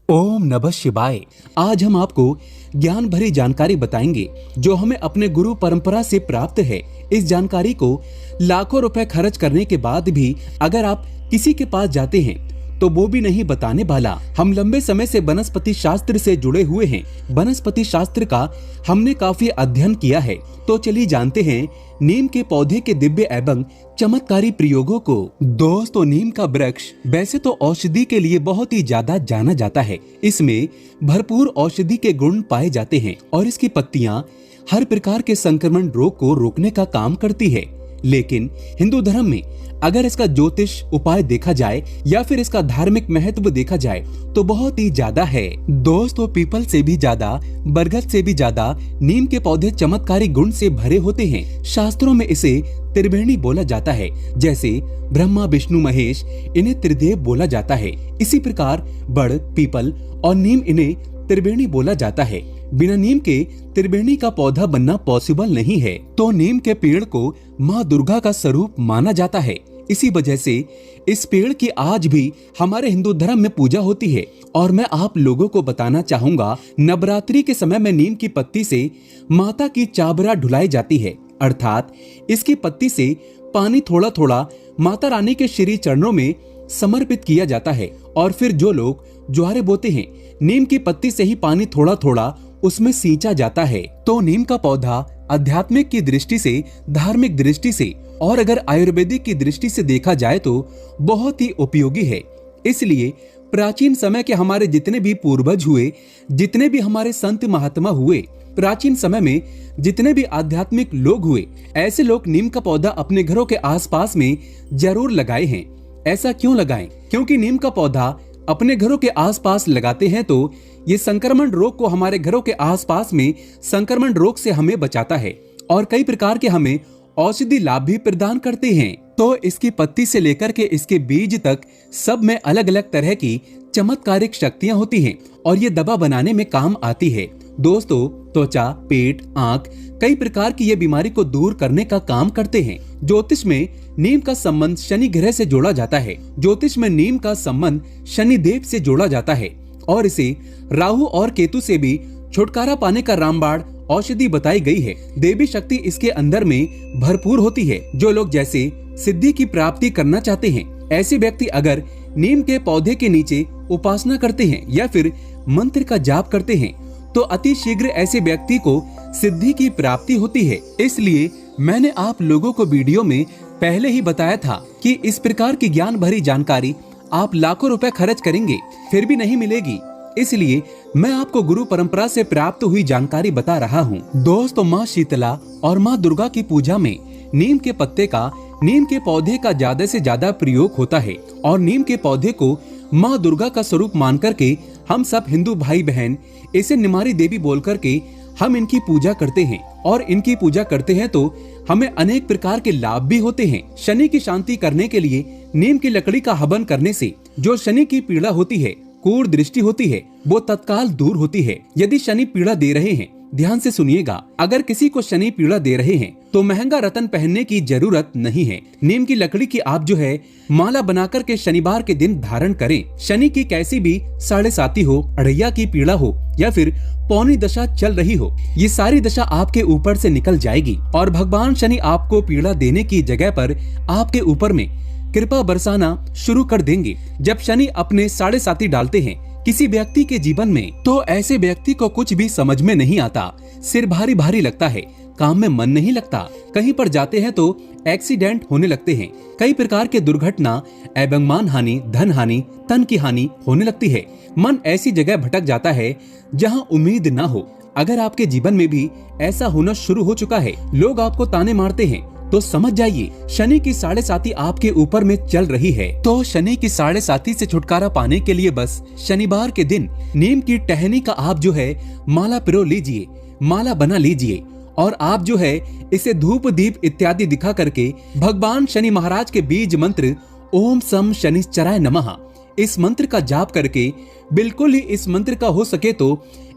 ओम नमः शिवाय। आज हम आपको ज्ञान भरी जानकारी बताएंगे जो हमें अपने गुरु परंपरा से प्राप्त है। इस जानकारी को लाखों रुपए खर्च करने के बाद भी अगर आप किसी के पास जाते हैं तो वो भी नहीं बताने वाला। हम लंबे समय से वनस्पति शास्त्र से जुड़े हुए हैं। वनस्पति शास्त्र का हमने काफी अध्ययन किया है। तो चलिए जानते हैं नीम के पौधे के दिव्य एवं चमत्कारी प्रयोगों को। दोस्तों, नीम का वृक्ष वैसे तो औषधि के लिए बहुत ही ज्यादा जाना जाता है। इसमें भरपूर औषधि के गुण पाए जाते हैं और इसकी पत्तियां हर प्रकार के संक्रमण रोग को रोकने का काम करती है। लेकिन हिंदू धर्म में अगर इसका ज्योतिष उपाय देखा जाए या फिर इसका धार्मिक महत्व देखा जाए तो बहुत ही ज्यादा है। दोस्तों, पीपल से भी ज्यादा, बरगद से भी ज्यादा नीम के पौधे चमत्कारी गुण से भरे होते हैं। शास्त्रों में इसे त्रिवेणी बोला जाता है। जैसे ब्रह्मा विष्णु महेश इन्हें त्रिदेव बोला जाता है, इसी प्रकार बड़, पीपल और नीम इन्हें त्रिवेणी बोला जाता है। बिना नीम के त्रिवेणी का पौधा बनना पॉसिबल नहीं है। तो नीम के पेड़ को माँ दुर्गा का स्वरूप माना जाता है। इसी वजह से इस पेड़ की आज भी हमारे हिंदू धर्म में पूजा होती है। और मैं आप लोगों को बताना चाहूंगा, नवरात्रि के समय में नीम की पत्ती से माता की चाबरा ढुलाई जाती है, अर्थात इसकी पत्ती से पानी थोड़ा थोड़ा माता रानी के श्री चरणों में समर्पित किया जाता है। और फिर जो लोग ज्वारे बोते हैं, नीम की पत्ती से ही पानी थोड़ा थोड़ा उसमें सींचा जाता है। तो नीम का पौधा आध्यात्मिक की दृष्टि से, धार्मिक दृष्टि से और अगर आयुर्वेदिक की दृष्टि से देखा जाए तो बहुत ही उपयोगी है। इसलिए प्राचीन समय के हमारे जितने भी पूर्वज हुए, जितने भी हमारे संत महात्मा हुए, प्राचीन समय में जितने भी आध्यात्मिक लोग हुए, ऐसे लोग नीम का पौधा अपने घरों के आसपास में जरूर लगाए हैं। ऐसा क्यों लगाएं? क्योंकि नीम का पौधा अपने घरों के आसपास लगाते हैं तो ये संक्रमण रोग को, हमारे घरों के आसपास में संक्रमण रोग से हमें बचाता है और कई प्रकार के हमें औषधि लाभ भी प्रदान करते हैं। तो इसकी पत्ती से लेकर के इसके बीज तक सब में अलग अलग तरह की चमत्कारिक शक्तियां होती हैं और ये दवा बनाने में काम आती है। दोस्तों, त्वचा, पेट, आंख, कई प्रकार की ये बीमारी को दूर करने का काम करते हैं। ज्योतिष में नीम का संबंध शनि ग्रह से जोड़ा जाता है। ज्योतिष में नीम का संबंध शनि देव से जोड़ा जाता है और इसे राहु और केतु से भी छुटकारा पाने का रामबाण औषधि बताई गई है। देवी शक्ति इसके अंदर में भरपूर होती है। जो लोग जैसे सिद्धि की प्राप्ति करना चाहते हैं, ऐसे व्यक्ति अगर नीम के पौधे के नीचे उपासना करते हैं या फिर मंत्र का जाप करते हैं तो अति शीघ्र ऐसे व्यक्ति को सिद्धि की प्राप्ति होती है। इसलिए मैंने आप लोगों को वीडियो में पहले ही बताया था कि इस प्रकार की ज्ञान भरी जानकारी आप लाखों रुपए खर्च करेंगे फिर भी नहीं मिलेगी। इसलिए मैं आपको गुरु परंपरा से प्राप्त हुई जानकारी बता रहा हूँ। दोस्तों, माँ शीतला और माँ दुर्गा की पूजा में नीम के पत्ते का, नीम के पौधे का ज्यादा से ज्यादा प्रयोग होता है और नीम के पौधे को माँ दुर्गा का स्वरूप मान करके हम सब हिंदू भाई बहन इसे निमारी देवी बोल करके हम इनकी पूजा करते हैं। और इनकी पूजा करते हैं तो हमें अनेक प्रकार के लाभ भी होते हैं। शनि की शांति करने के लिए नीम की लकड़ी का हवन करने से जो शनि की पीड़ा होती है, कूर दृष्टि होती है, वो तत्काल दूर होती है। यदि शनि पीड़ा दे रहे हैं, ध्यान से सुनिएगा, अगर किसी को शनि पीड़ा दे रहे हैं तो महंगा रत्न पहनने की जरूरत नहीं है। नीम की लकड़ी की आप जो है माला बनाकर के शनिवार के दिन धारण करें। शनि की कैसी भी 7.5 हो, अढ़ैया की पीड़ा हो या फिर पौनी दशा चल रही हो, ये सारी दशा आपके ऊपर से निकल जाएगी और भगवान शनि आपको पीड़ा देने की जगह पर आपके ऊपर में कृपा बरसाना शुरू कर देंगे। जब शनि अपने 7.5 डालते हैं किसी व्यक्ति के जीवन में तो ऐसे व्यक्ति को कुछ भी समझ में नहीं आता, सिर भारी भारी लगता है, काम में मन नहीं लगता, कहीं पर जाते हैं तो एक्सीडेंट होने लगते हैं, कई प्रकार के दुर्घटना एवं मान हानि, धन हानि, तन की हानि होने लगती है। मन ऐसी जगह भटक जाता है जहां उम्मीद ना हो। अगर आपके जीवन में भी ऐसा होना शुरू हो चुका है, लोग आपको ताने मारते हैं, तो समझ जाइए शनि की 7.5 आपके ऊपर में चल रही है। तो शनि की 7.5 से छुटकारा पाने के लिए बस शनिवार के दिन नीम की टहनी का आप जो है माला पिरो लीजिए, माला बना लीजिए और आप जो है इसे धूप दीप इत्यादि दिखा करके भगवान शनि महाराज के बीज मंत्र ओम सम शनिश्चराय नमः, इस मंत्र का जाप करके, बिल्कुल ही इस मंत्र का हो सके तो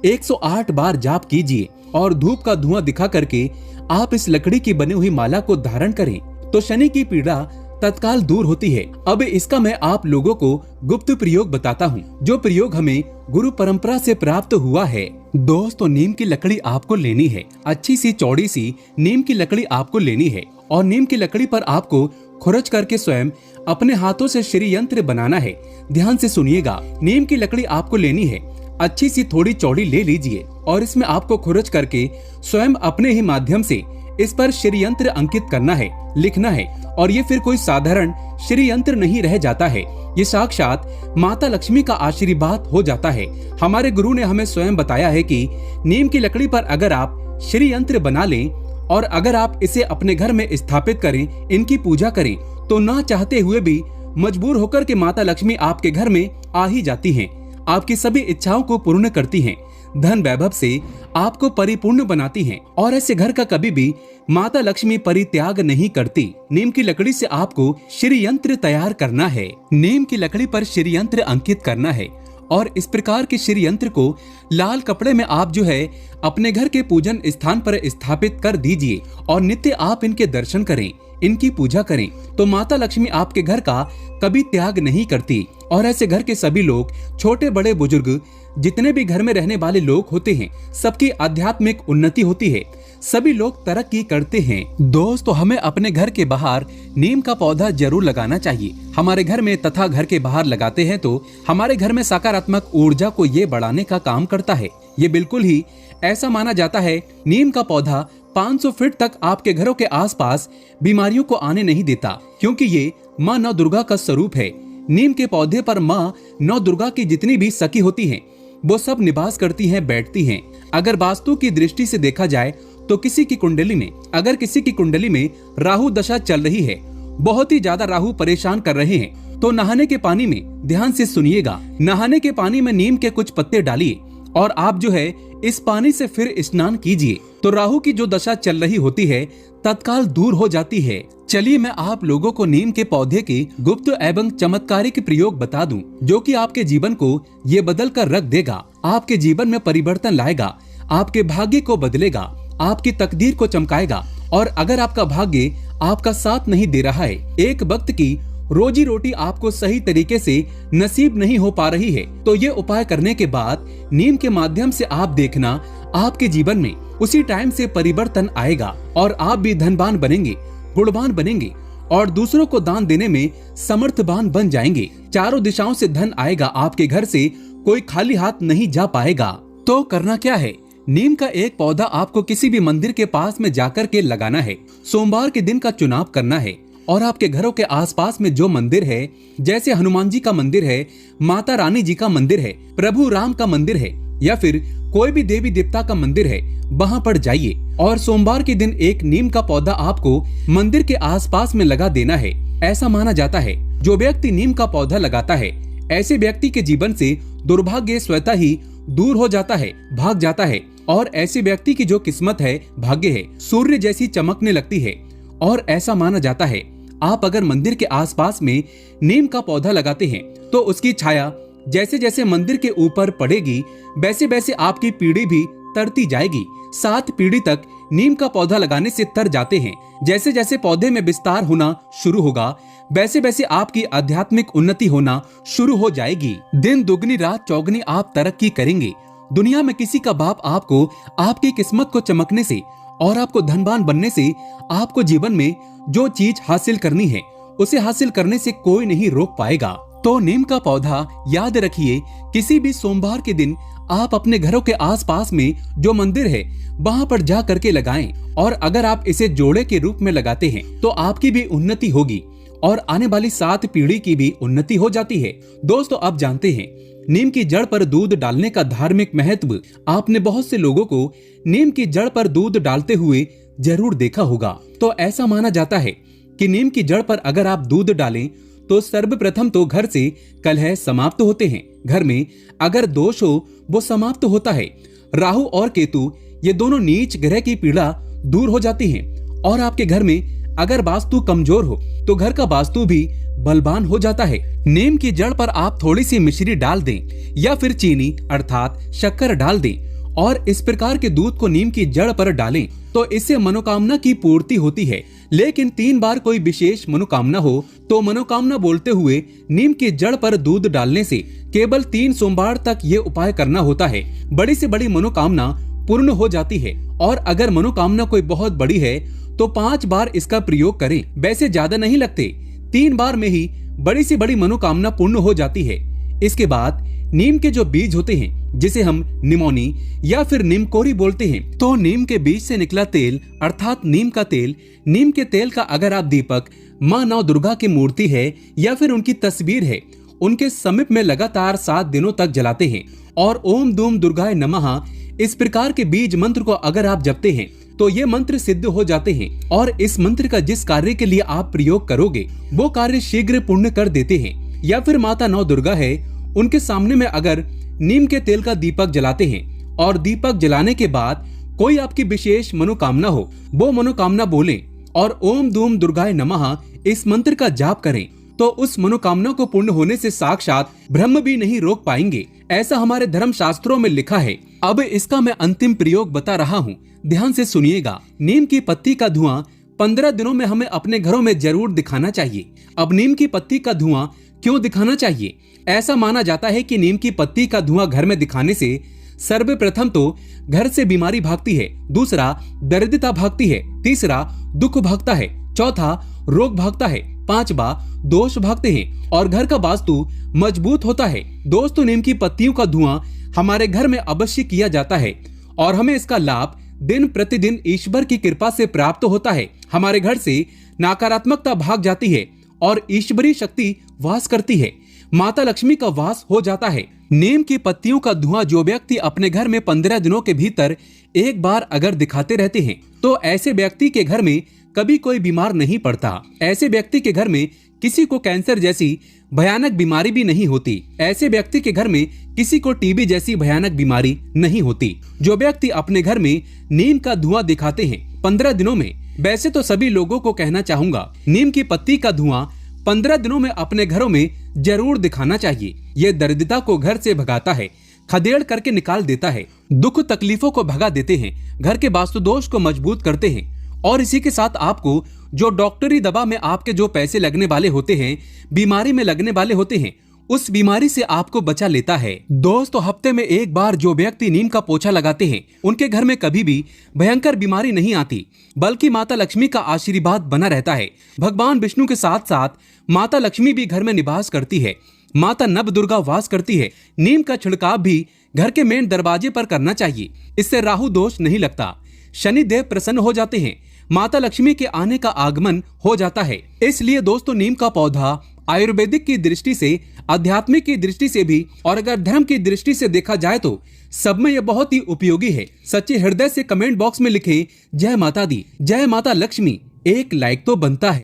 108 बार जाप कीजिए और धूप का धुआं दिखा करके आप इस लकड़ी की बनी हुई माला को धारण करें तो शनि की पीड़ा तत्काल दूर होती है। अब इसका मैं आप लोगों को गुप्त प्रयोग बताता हूँ, जो प्रयोग हमें गुरु परंपरा से प्राप्त हुआ है। दोस्तों, नीम की लकड़ी आपको लेनी है। अच्छी सी चौड़ी सी नीम की लकड़ी आपको लेनी है और नीम की लकड़ी पर आपको खुरच करके स्वयं अपने हाथों से श्री यंत्र बनाना है। ध्यान से सुनिएगा। नीम की लकड़ी आपको लेनी है, अच्छी सी थोड़ी चौड़ी ले लीजिए और इसमें आपको खुरच करके स्वयं अपने ही माध्यम से इस पर श्री यंत्र अंकित करना है, लिखना है। और ये फिर कोई साधारण श्री यंत्र नहीं रह जाता है, ये साक्षात माता लक्ष्मी का आशीर्वाद हो जाता है। हमारे गुरु ने हमें स्वयं बताया है कि नीम की लकड़ी पर अगर आप श्री यंत्र बना लें और अगर आप इसे अपने घर में स्थापित करें, इनकी पूजा करें, तो ना चाहते हुए भी मजबूर होकर के माता लक्ष्मी आपके घर में आ ही जाती हैं, आपकी सभी इच्छाओं को पूर्ण करती हैं, धन वैभव से आपको परिपूर्ण बनाती हैं और ऐसे घर का कभी भी माता लक्ष्मी परित्याग नहीं करती। नीम की लकड़ी से आपको श्री यंत्र तैयार करना है, नीम की लकड़ी पर श्री यंत्र अंकित करना है और इस प्रकार के श्री यंत्र को लाल कपड़े में आप जो है अपने घर के पूजन स्थान पर स्थापित कर दीजिए और नित्य आप इनके दर्शन करें, इनकी पूजा करें, तो माता लक्ष्मी आपके घर का कभी त्याग नहीं करती। और ऐसे घर के सभी लोग, छोटे बड़े बुजुर्ग, जितने भी घर में रहने वाले लोग होते हैं, सबकी आध्यात्मिक उन्नति होती है, सभी लोग तरक्की करते हैं। दोस्तों, हमें अपने घर के बाहर नीम का पौधा जरूर लगाना चाहिए। हमारे घर में तथा घर के बाहर लगाते हैं तो हमारे घर में सकारात्मक ऊर्जा को ये बढ़ाने का काम करता है। ये बिल्कुल ही ऐसा माना जाता है। नीम का पौधा 500 फीट तक आपके घरों के आसपास बीमारियों को आने नहीं देता, क्योंकि ये माँ नौ दुर्गा का स्वरूप है। नीम के पौधे पर माँ नौ दुर्गा की जितनी भी सखी होती हैं, वो सब निवास करती हैं, बैठती हैं। अगर वास्तु की दृष्टि से देखा जाए तो किसी की कुंडली में, अगर किसी की कुंडली में राहु दशा चल रही है, बहुत ही ज्यादा राहु परेशान कर रहे हैं, तो नहाने के पानी में, ध्यान से सुनिएगा, नहाने के पानी में नीम के कुछ पत्ते डालिए और आप जो है इस पानी से फिर स्नान कीजिए, तो राहु की जो दशा चल रही होती है तत्काल दूर हो जाती है। चलिए मैं आप लोगों को नीम के पौधे के गुप्त एवं चमत्कारिक प्रयोग बता दूं, जो कि आपके जीवन को ये बदल कर रख देगा, आपके जीवन में परिवर्तन लाएगा, आपके भाग्य को बदलेगा, आपकी तकदीर को चमकाएगा। और अगर आपका भाग्य आपका साथ नहीं दे रहा है, एक वक्त की रोजी रोटी आपको सही तरीके से नसीब नहीं हो पा रही है, तो ये उपाय करने के बाद नीम के माध्यम से आप देखना, आपके जीवन में उसी टाइम से परिवर्तन आएगा और आप भी धनवान बनेंगे, गुणवान बनेंगे और दूसरों को दान देने में समर्थवान बन जाएंगे। चारों दिशाओं से धन आएगा, आपके घर से कोई खाली हाथ नहीं जा पाएगा। तो करना क्या है, नीम का एक पौधा आपको किसी भी मंदिर के पास में जाकर के लगाना है। सोमवार के दिन का चुनाव करना है और आपके घरों के आसपास में जो मंदिर है, जैसे हनुमान जी का मंदिर है, माता रानी जी का मंदिर है, प्रभु राम का मंदिर है या फिर कोई भी देवी देवता का मंदिर है, वहां पर जाइए और सोमवार के दिन एक नीम का पौधा आपको मंदिर के आसपास में लगा देना है। ऐसा माना जाता है जो व्यक्ति नीम का पौधा लगाता है, ऐसे व्यक्ति के जीवन से दुर्भाग्य स्वतः ही दूर हो जाता है, भाग जाता है और ऐसे व्यक्ति की जो किस्मत है, भाग्य है, सूर्य जैसी चमकने लगती है। और ऐसा माना जाता है आप अगर मंदिर के आसपास में नीम का पौधा लगाते हैं तो उसकी छाया जैसे जैसे मंदिर के ऊपर पड़ेगी, वैसे वैसे आपकी पीढ़ी भी तरती जाएगी। 7 पीढ़ी तक नीम का पौधा लगाने से तर जाते हैं। जैसे जैसे पौधे में विस्तार होना शुरू होगा, वैसे वैसे आपकी आध्यात्मिक उन्नति होना शुरू हो जाएगी। दिन दुगनी रात चौगनी आप तरक्की करेंगे। दुनिया में किसी का बाप आपको आपकी किस्मत को चमकने से और आपको धनवान बनने से, आपको जीवन में जो चीज हासिल करनी है उसे हासिल करने से कोई नहीं रोक पाएगा। तो नीम का पौधा याद रखिए, किसी भी सोमवार के दिन आप अपने घरों के आसपास में जो मंदिर है वहां पर जा करके लगाएं और अगर आप इसे जोड़े के रूप में लगाते हैं तो आपकी भी उन्नति होगी और आने वाली 7 पीढ़ी की भी उन्नति हो जाती है। दोस्तों, आप जानते हैं नीम की जड़ पर दूध डालने का धार्मिक महत्व। आपने बहुत से लोगों को नीम की जड़ पर दूध डालते हुए जरूर देखा होगा। तो ऐसा माना जाता है कि नीम की जड़ पर अगर आप दूध डालें तो सर्वप्रथम तो घर से कलह समाप्त होते हैं, घर में अगर दोष हो वो समाप्त होता है, राहु और केतु ये दोनों नीच ग्रह की पीड़ा दूर हो जाती है और आपके घर में अगर वास्तु कमजोर हो तो घर का वास्तु भी बलवान हो जाता है। नीम की जड़ पर आप थोड़ी सी मिश्री डाल दें या फिर चीनी अर्थात शक्कर डाल दें और इस प्रकार के दूध को नीम की जड़ पर डालें तो इससे मनोकामना की पूर्ति होती है। लेकिन 3 बार कोई विशेष मनोकामना हो तो मनोकामना बोलते हुए नीम की जड़ पर दूध डालने से केवल 3 सोमवार तक ये उपाय करना होता है। बड़ी से बड़ी मनोकामना पूर्ण हो जाती है। और अगर मनोकामना कोई बहुत बड़ी है तो 5 बार इसका प्रयोग करें। वैसे ज्यादा नहीं लगते, 3 बार में ही बड़ी से बड़ी मनोकामना पूर्ण हो जाती है। इसके बाद नीम के जो बीज होते हैं जिसे हम निमोनी या फिर नीमकोरी बोलते हैं, तो नीम के बीज से निकला तेल अर्थात नीम का तेल, नीम के तेल का अगर आप दीपक माँ नौ दुर्गा की मूर्ति है या फिर उनकी तस्वीर है उनके समीप में लगातार 7 दिनों तक जलाते हैं और ओम दूम दुर्गाय नमः इस प्रकार के बीज मंत्र को अगर आप जपते हैं तो ये मंत्र सिद्ध हो जाते हैं और इस मंत्र का जिस कार्य के लिए आप प्रयोग करोगे वो कार्य शीघ्र पूर्ण कर देते हैं। या फिर माता नौ दुर्गा है, उनके सामने में अगर नीम के तेल का दीपक जलाते हैं और दीपक जलाने के बाद कोई आपकी विशेष मनोकामना हो, वो मनोकामना बोलें और ओम दूम दुर्गाय नमः इस मंत्र का जाप करें तो उस मनोकामना को पूर्ण होने से साक्षात ब्रह्म भी नहीं रोक पाएंगे। ऐसा हमारे धर्म शास्त्रों में लिखा है। अब इसका मैं अंतिम प्रयोग बता रहा हूँ, ध्यान से सुनिएगा। नीम की पत्ती का धुआं 15 दिनों में हमें अपने घरों में जरूर दिखाना चाहिए। अब नीम की पत्ती का धुआं क्यों दिखाना चाहिए? ऐसा माना जाता है कि नीम की पत्ती का धुआं घर में दिखाने से सर्वप्रथम तो घर से बीमारी भागती है, दूसरा दरिद्रता भागती है, तीसरा दुख भागता है, चौथा रोग भागता है, 5वां दोष भागते हैं और घर का वास्तु मजबूत होता है। दोस्तों, नीम की पत्तियों का धुआं हमारे घर में अवश्य किया जाता है और हमें इसका लाभ दिन प्रतिदिन ईश्वर की कृपा से प्राप्त होता है। हमारे घर से नकारात्मकता भाग जाती है और ईश्वरीय शक्ति वास करती है, माता लक्ष्मी का वास हो जाता है। नीम की पत्तियों का धुआं जो व्यक्ति अपने घर में 15 दिनों के भीतर एक बार अगर दिखाते रहते हैं तो ऐसे व्यक्ति के घर में कभी कोई बीमार नहीं पड़ता। ऐसे व्यक्ति के घर में किसी को कैंसर जैसी भयानक बीमारी भी नहीं होती। ऐसे व्यक्ति के घर में किसी को टीबी जैसी भयानक बीमारी नहीं होती। जो व्यक्ति अपने घर में नीम का धुआं दिखाते हैं 15 दिनों में, वैसे तो सभी लोगों को कहना चाहूंगा नीम की पत्ती का धुआं 15 दिनों में अपने घरों में जरूर दिखाना चाहिए। ये दरिद्रता को घर से भगाता है, खदेड़ करके निकाल देता है, दुख तकलीफों को भगा देते हैं, घर के वास्तु दोष को मजबूत करते हैं और इसी के साथ आपको जो डॉक्टरी दवा में आपके जो पैसे लगने वाले होते हैं, बीमारी में लगने वाले होते हैं, उस बीमारी से आपको बचा लेता है। दोस्तों, हफ्ते में एक बार जो व्यक्ति नीम का पोछा लगाते हैं उनके घर में कभी भी भयंकर बीमारी नहीं आती, बल्कि माता लक्ष्मी का आशीर्वाद बना रहता है। भगवान विष्णु के साथ साथ माता लक्ष्मी भी घर में निवास करती है, माता नव दुर्गा वास करती है। नीम का छिड़काव भी घर के मेन दरवाजे पर करना चाहिए, इससे राहु दोष नहीं लगता, शनि देव प्रसन्न हो जाते हैं, माता लक्ष्मी के आने का आगमन हो जाता है। इसलिए दोस्तों, नीम का पौधा आयुर्वेदिक की दृष्टि से, आध्यात्मिक की दृष्टि से भी और अगर धर्म की दृष्टि से देखा जाए तो सब में यह बहुत ही उपयोगी है। सच्चे हृदय से कमेंट बॉक्स में लिखें जय माता दी, जय माता लक्ष्मी, एक लाइक तो बनता है।